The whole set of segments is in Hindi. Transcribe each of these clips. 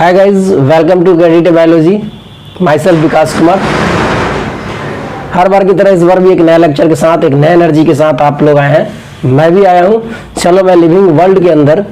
Hi guys, welcome to credit biology. Myself Vikas Kumar. हर बार की तरह इस बार भी एक नया लेक्चर के साथ, एक नए एनर्जी के साथ आप लोग आए हैं। मैं भी आया हूँ। चलो मैं लिविंग वर्ल्ड के अंदर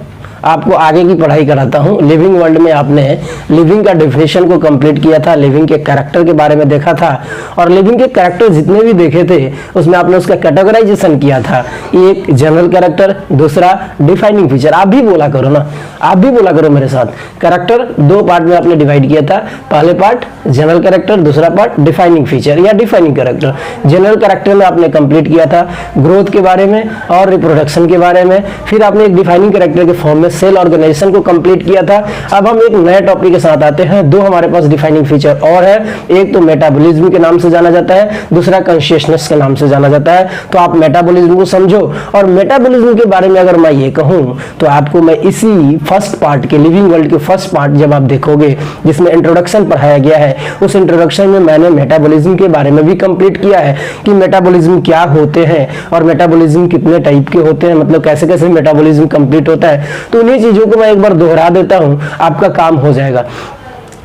आपको आगे की पढ़ाई कराता हूँ। लिविंग वर्ल्ड में आपने लिविंग का डेफिनेशन को कंप्लीट किया था, लिविंग के कैरेक्टर के बारे में देखा था, और लिविंग के कैरेक्टर जितने भी देखे थे उसमें आपने उसका कैटेगराइजेशन किया था। एक जनरल कैरेक्टर, दूसरा डिफाइनिंग फीचर। आप भी बोला करो ना, आप भी बोला करो मेरे साथ। कैरेक्टर दो पार्ट में आपने डिवाइड किया था। पहले पार्ट जनरल कैरेक्टर, दूसरा पार्ट डिफाइनिंग फीचर या डिफाइनिंग कैरेक्टर। जनरल कैरेक्टर में आपने कंप्लीट किया था ग्रोथ के बारे में और रिप्रोडक्शन के बारे में। फिर आपने एक डिफाइनिंग कैरेक्टर के फॉर्म में सेल ऑर्गेनाइजेशन को कंप्लीट किया था। अब हम एक नए टॉपिक के साथ आते हैं। दो हमारे पास डिफाइनिंग फीचर और है, एक तो मेटाबॉलिज्म के नाम से जाना जाता है, दूसरा कॉन्शियसनेस के नाम से जाना जाता है। तो आप मेटाबॉलिज्म को समझो। और मेटाबॉलिज्म के बारे में अगर मैं ये कहूं तो आपको मैं इसी फर्स्ट पार्ट के, लिविंग वर्ल्ड के फर्स्ट पार्ट जब आप देखोगे जिसमें इंट्रोडक्शन पढ़ाया गया है, उस इंट्रोडक्शन में मैंने मेटाबॉलिज्म के बारे में भी कंप्लीट किया है कि मेटाबॉलिज्म क्या होते हैं और मेटाबॉलिज्म कितने टाइप के होते हैं, मतलब कैसे कैसे मेटाबॉलिज्म कंप्लीट होता है। तो उन्हीं चीजों को मैं एक बार दोहरा देता हूं, आपका काम हो जाएगा।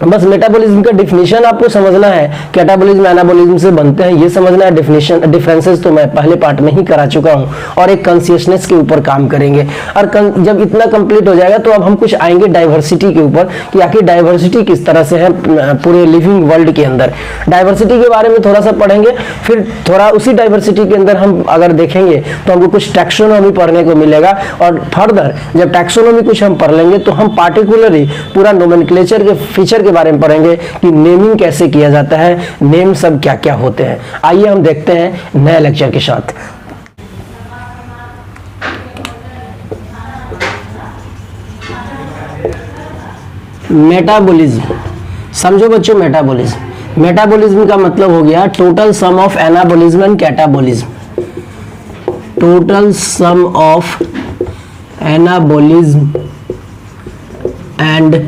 बस मेटाबॉलिज्म का डिफिनेशन आपको समझना है, कैटाबॉलिज्म एनाबॉलिज्म से बनते हैं ये समझना है। डिफिनेशन डिफरेंसेस तो मैं पहले पार्ट में ही करा चुका हूं, और एक कॉन्शियसनेस के ऊपर काम करेंगे। और जब इतना कंप्लीट हो जाएगा तो अब हम कुछ आएंगे डाइवर्सिटी के ऊपर कि आखिर डाइवर्सिटी किस तरह से है पूरे लिविंग वर्ल्ड के अंदर। डाइवर्सिटी के बारे में थोड़ा सा पढ़ेंगे, फिर थोड़ा उसी डाइवर्सिटी के अंदर हम अगर देखेंगे तो हमको कुछ टैक्सोनॉमी पढ़ने को मिलेगा। और फर्दर जब टैक्सोनॉमी कुछ हम पढ़ लेंगे तो हम पार्टिकुलरली पूरा नोमेनक्लेचर के फीचर के बारे में पढ़ेंगे कि नेमिंग कैसे किया जाता है, नेम सब क्या क्या होते हैं। आइए हम देखते हैं नए लेक्चर के साथ। मेटाबॉलिज्म समझो बच्चों। मेटाबॉलिज्म, मेटाबॉलिज्म का मतलब हो गया total sum of anabolism and catabolism. Total sum of anabolism and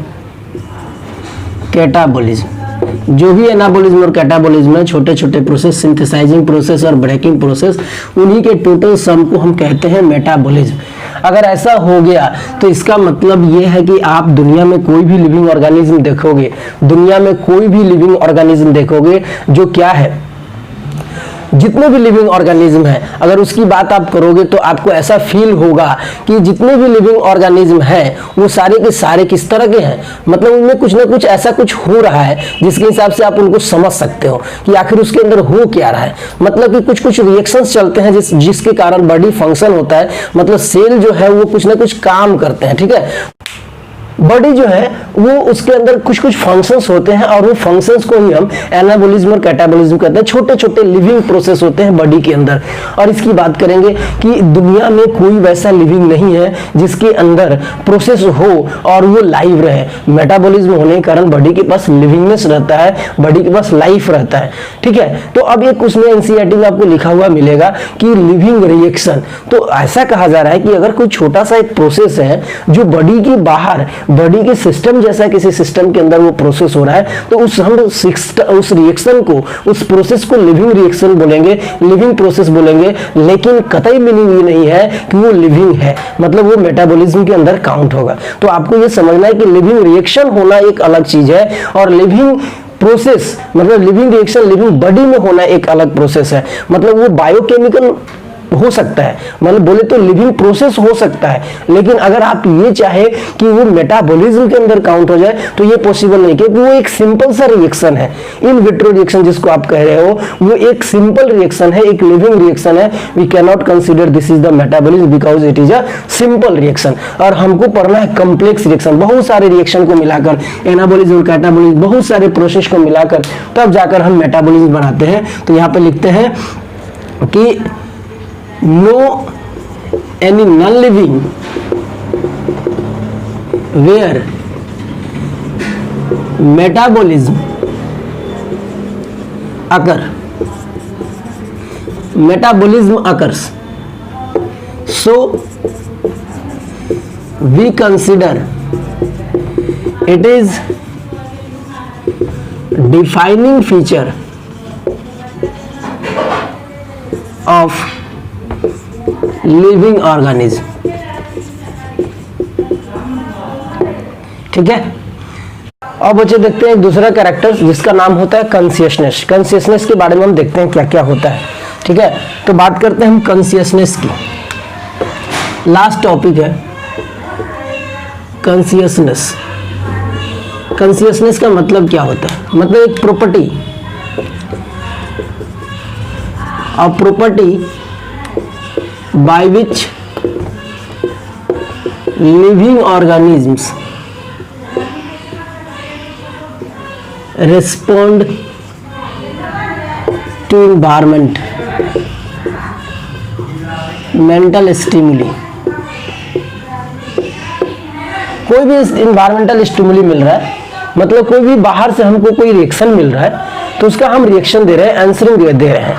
catabolism. जो भी एनाबॉलिज्म और कैटाबॉलिज्म है, छोटे छोटे प्रोसेस, सिंथेसाइजिंग प्रोसेस और ब्रेकिंग प्रोसेस, उन्हीं के टोटल सम को हम कहते हैं मेटाबॉलिज्म। अगर ऐसा हो गया तो इसका मतलब यह है कि आप दुनिया में कोई भी लिविंग ऑर्गेनिज्म देखोगे, दुनिया में कोई भी लिविंग ऑर्गेनिज्म देखोगे जो क्या है, जितने भी लिविंग ऑर्गेनिज्म है, अगर उसकी बात आप करोगे तो आपको ऐसा फील होगा कि जितने भी लिविंग ऑर्गेनिज्म हैं वो सारे के सारे किस तरह के हैं, मतलब उनमें कुछ ना कुछ ऐसा कुछ हो रहा है जिसके हिसाब से आप उनको समझ सकते हो कि आखिर उसके अंदर हो क्या रहा है। मतलब कि कुछ कुछ रिएक्शंस चलते हैं जिसके कारण बॉडी फंक्शन होता है, मतलब सेल जो है वो कुछ ना कुछ काम करते हैं। ठीक है, बॉडी जो है वो उसके अंदर कुछ कुछ फंक्शंस होते हैं और वो फंक्शंस को ही हम एनाबॉलिज्म और कैटाबॉलिज्म कहते हैं। छोटे छोटे लिविंग प्रोसेस होते हैं बॉडी के अंदर। और इसकी बात करेंगे कि दुनिया में कोई वैसा लिविंग नहीं है जिसके अंदर प्रोसेस हो और वो लाइव रहे। मेटाबॉलिज्म होने के कारण बॉडी के पास लिविंगनेस रहता है, बॉडी के पास लाइफ रहता है। ठीक है, तो अब एक उसमें एनसीईआरटी में आपको लिखा हुआ मिलेगा कि लिविंग रिएक्शन। तो ऐसा कहा जा रहा है कि अगर कोई छोटा सा एक प्रोसेस है जो बॉडी के बाहर, बॉडी के सिस्टम जैसा किसी सिस्टम के अंदर वो प्रोसेस हो रहा है, तो उस रिएक्शन को, उस प्रोसेस को लिविंग रिएक्शन बोलेंगे, लिविंग प्रोसेस बोलेंगे। लेकिन कतई मीनिंग ये नहीं है कि वो लिविंग है, मतलब वो मेटाबॉलिज्म के अंदर काउंट होगा। तो आपको ये समझना है कि लिविंग रिएक्शन होना एक अलग चीज है और लिविंग प्रोसेस, मतलब लिविंग रिएक्शन लिविंग बॉडी में होना एक अलग प्रोसेस है। मतलब वो बायोकेमिकल हो सकता है, मतलब बोले तो लिविंग प्रोसेस हो सकता है, लेकिन अगर आप ये चाहे कि वो मेटाबॉलिज्म के अंदर काउंट हो जाए तो ये पॉसिबल नहीं, क्योंकि वो एक सिंपल सा रिएक्शन है। इन विट्रो रिएक्शन जिसको आप कह रहे हो वो एक सिंपल रिएक्शन है, एक लिविंग रिएक्शन है। We can not consider this is the metabolism because it is a simple reaction. और हमको पढ़ना है कॉम्प्लेक्स रिएक्शन, बहुत सारे रिएक्शन को मिलाकर, एनाबॉलिज्म और कैटाबॉलिज्म, बहुत सारे प्रोसेस को मिलाकर तब जाकर हम मेटाबॉलिज्म बनाते हैं। तो यहाँ पे लिखते हैं कि no any non-living where metabolism occurs, so we consider it is defining feature of living organism. ठीक है, और बच्चे देखते हैं एक दूसरा कैरेक्टर जिसका नाम होता है कॉन्शियसनेस। कॉन्शियसनेस के बारे में हम देखते हैं क्या क्या होता है, ठीक है। तो बात करते हैं हम कॉन्शियसनेस की। लास्ट टॉपिक है कॉन्शियसनेस। कॉन्शियसनेस का मतलब क्या होता है? मतलब एक प्रॉपर्टी, और property by which living organisms respond to environment, mental stimuli। कोई भी इन्वायरमेंटल स्टिमुली मिल रहा है, मतलब कोई भी बाहर से हमको कोई रिएक्शन मिल रहा है तो उसका हम रिएक्शन दे रहे हैं, आंसरिंग दे रहे हैं।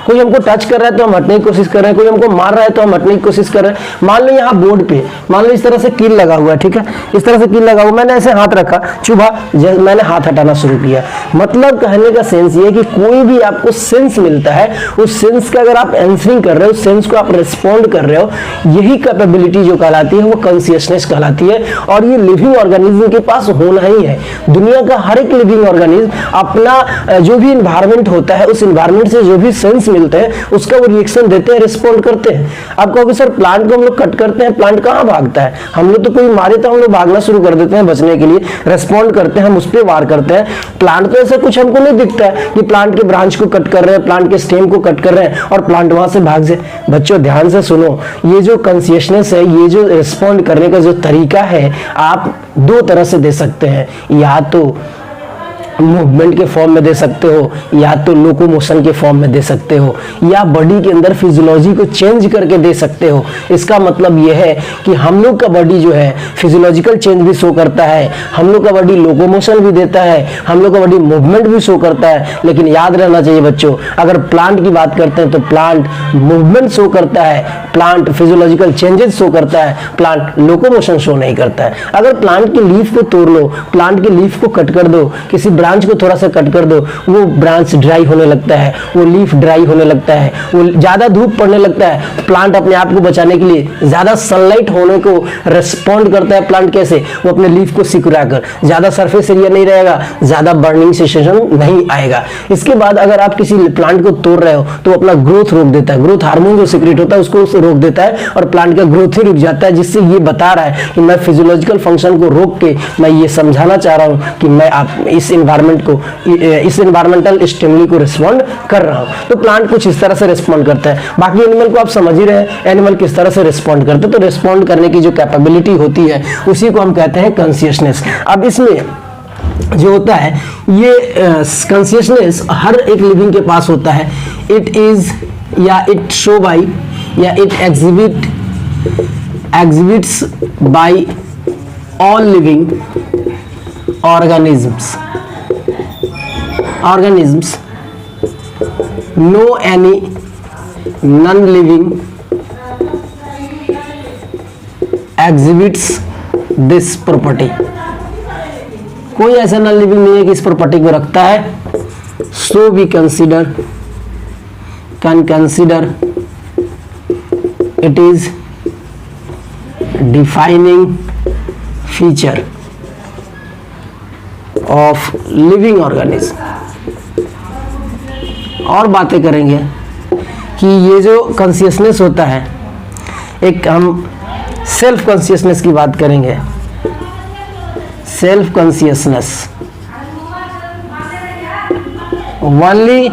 कोई हमको टच कर रहा है तो हम हटने की कोशिश कर रहे हैं, कोई हमको मार रहा है तो हम हटने की कोशिश कर रहे हैं। मान लो यहाँ बोर्ड पे मान लो इस तरह से कील लगा हुआ है, ठीक है, इस तरह से कील लगा हुआ, मैंने ऐसे हाथ रखा, चुभा, मैंने हाथ हटाना शुरू किया। मतलब कहने का सेंस ये है कि कोई भी आपको सेंस मिलता है, उस सेंस का अगर आप आंसरिंग कर रहे हो, उस सेंस को आप रिस्पॉन्ड कर रहे हो, यही कैपेबिलिटी जो कहलाती है वो कॉन्शियसनेस कहलाती है। और ये लिविंग ऑर्गेनिज्म के पास होना ही है। दुनिया का हर एक लिविंग ऑर्गेनिज्म अपना जो भी इन्वायरमेंट होता है, उस इन्वायरमेंट से जो भी सेंस मिलते हैं उसका वो रिएक्शन देते हैं, रिस्पॉन्ड करते हैं। आप कहोगे सर प्लांट को हम लोग कट करते हैं, प्लांट कहाँ भागता है? हम लोग तो कोई मारे तो हम लोग भागना शुरू कर देते हैं बचने के लिए, रिस्पॉन्ड करते हैं, हम उस पर वार करते हैं। प्लांट तो ऐसा कुछ हमको नहीं दिखता है कि प्लांट के ब्रांच को कट कर रहे हैं, प्लांट के स्टेम को कट कर रहे हैं और प्लांट वहां से भाग जाए। बच्चों ध्यान से सुनो, ये जो कॉन्शियसनेस है, ये जो रिस्पॉन्ड करने का जो तरीका है, आप दो तरह से दे सकते हैं। या तो मूवमेंट के फॉर्म में दे सकते हो, या तो लोकोमोशन के फॉर्म में दे सकते हो, या बॉडी के अंदर फिजियोलॉजी को चेंज करके दे सकते हो। इसका मतलब यह है कि हम लोग का बॉडी जो है फिजियोलॉजिकल चेंज भी शो करता है, हम लोग का बॉडी लोकोमोशन भी देता है, हम लोग का बॉडी मूवमेंट भी शो करता है। लेकिन याद रहना चाहिए बच्चों, अगर प्लांट की बात करते हैं तो प्लांट मूवमेंट शो करता है, प्लांट फिजियोलॉजिकल चेंजेस शो करता है, प्लांट लोकोमोशन शो नहीं करता है। अगर प्लांट की लीफ को तोड़ लो, प्लांट की लीफ को कट कर दो, किसी ब्रांच को थोड़ा सा कट कर दो, वो ब्रांच ड्राई होने लगता है, वो लीफ ड्राई होने लगता है, वो ज्यादा धूप पड़ने लगता है। प्लांट अपने आप को बचाने के लिए ज्यादा सनलाइट होने को रिस्पॉन्ड करता है। प्लांट कैसे? वो अपने लीफ को सिकुड़ा कर, ज्यादा सरफेस एरिया नहीं रहेगा, ज्यादा बर्निंग सेंसेशन नहीं आएगा। इसके बाद अगर आप किसी प्लांट को तोड़ रहे हो तो अपना ग्रोथ रोक देता है, ग्रोथ हार्मोन जो सीक्रेट होता है उसको रोक देता है और प्लांट का ग्रोथ ही रुक जाता है। जिससे ये बता रहा है कि मैं फिजियोलॉजिकल फंक्शन को रोक के मैं ये समझाना चाह रहा हूं कि मैं आप इस एनवायरनमेंट को, इस एनवायरमेंटल स्टिमुली को रिस्पॉन्ड कर रहा हूं। तो प्लांट कुछ इस तरह से रिस्पॉन्ड करता है। बाकी एनिमल को आप समझ ही रहे हैं, एनिमल किस तरह से रिस्पॉन्ड करते हैं। तो रिस्पॉन्ड करने की जो कैपेबिलिटी होती है उसी को हम कहते हैं कॉन्शियसनेस। अब इसमें जो होता है ये कॉन्शियसनेस हर एक लिविंग के पास होता है। इट इज या इट शो बाई या it exhibits by all living organisms no any non-living exhibits this property। कोई ऐसा नॉन लिविंग नहीं है कि इस प्रॉपर्टी को रखता है। so we can consider it is defining feature of living organism. और बातें करेंगे कि ये जो कॉन्शियसनेस होता है, एक हम सेल्फ कॉन्शियसनेस की बात करेंगे। Self consciousness only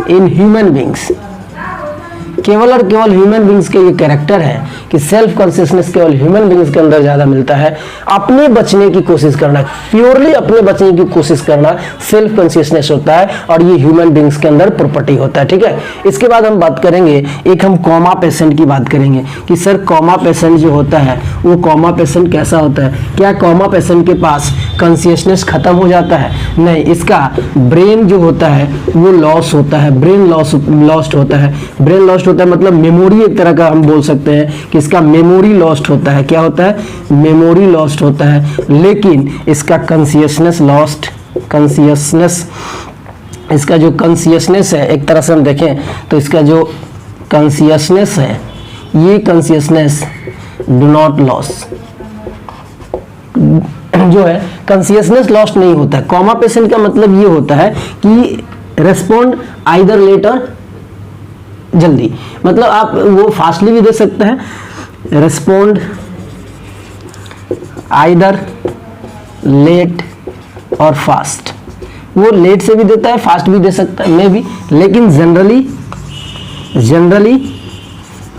in human beings, केवल और केवल ह्यूमन बींग्स के ये कैरेक्टर है कि सेल्फ कॉन्शियसनेस केवल ह्यूमन बींग्स के अंदर ज्यादा मिलता है। अपने बचने की कोशिश करना, प्योरली अपने बचने की कोशिश करना सेल्फ कॉन्शियसनेस होता है और ये ह्यूमन बींग्स के अंदर प्रॉपर्टी होता है। ठीक है, इसके बाद हम बात करेंगे, एक हम कॉमा पेशेंट की बात करेंगे कि सर कॉमा पेशेंट जो होता है वो कॉमा पेशेंट कैसा होता है। क्या कॉमा पेशेंट के पास कॉन्शियसनेस खत्म हो जाता है? नहीं, इसका ब्रेन जो होता है वो लॉस होता है, ब्रेन लॉस्ट होता है। ब्रेन लॉस्ट होता है मतलब मेमोरी एक तरह का हम बोल सकते हैं कि इसका मेमोरी लॉस्ट होता है। क्या होता है? मेमोरी लॉस्ट होता है। लेकिन इसका कॉन्शियसनेस इसका जो कॉन्शियसनेस है, एक तरह से हम देखें तो इसका जो कॉन्शियसनेस है, ये कॉन्शियसनेस डू नॉट लॉस, जो है कॉन्शियसनेस लॉस्ट नहीं होता है। कोमा पेशेंट का मतलब ये होता है कि रेस्पॉन्ड आइदर लेट और जल्दी, मतलब आप वो फास्टली भी दे सकते हैं, रेस्पॉन्ड आइदर लेट और फास्ट, वो लेट से भी देता है फास्ट भी दे सकता है मे भी, लेकिन जनरली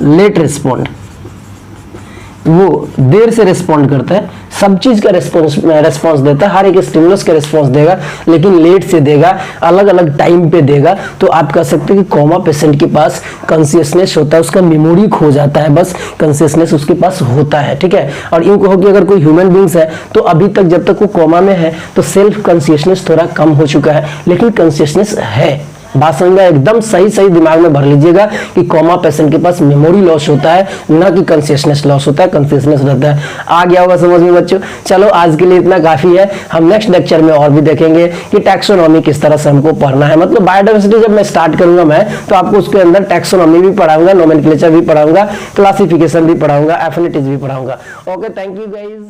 लेट रिस्पॉन्ड, वो देर से रिस्पॉन्ड करता है, सब चीज का रेस्पॉन्स देता है, हर एक स्टिमुलस का रिस्पॉन्स देगा लेकिन लेट से देगा, अलग अलग टाइम पे देगा। तो आप कह सकते हैं कि कोमा पेशेंट के पास कॉन्शियसनेस होता है, उसका मेमोरी खो जाता है, बस कॉन्शियसनेस उसके पास होता है, ठीक है। और यूं कहो कि अगर कोई ह्यूमन बींग्स है तो अभी तक जब तक वो कोमा में है तो सेल्फ कॉन्शियसनेस थोड़ा कम हो चुका है, लेकिन कॉन्शियसनेस है। बात समझ एकदम सही सही दिमाग में भर लीजिएगा कि कोमा पेशेंट के पास मेमोरी लॉस होता है, ना कि कॉन्शियसनेस लॉस होता है, कॉन्शियसनेस रहता है। आ गया होगा समझ में बच्चों। चलो आज के लिए इतना काफी है, हम नेक्स्ट लेक्चर में और भी देखेंगे कि टैक्सोनॉमी किस तरह से हमको पढ़ना है। मतलब बायोडाइवर्सिटी जब मैं स्टार्ट करूंगा मैं, तो आपको उसके अंदर टैक्सोनॉमी भी पढ़ाऊंगा, नोमेनक्लेचर भी पढ़ाऊंगा, क्लासिफिकेशन भी पढ़ाऊंगा, एफिनिटीज भी पढ़ाऊंगा। Okay, thank you guys.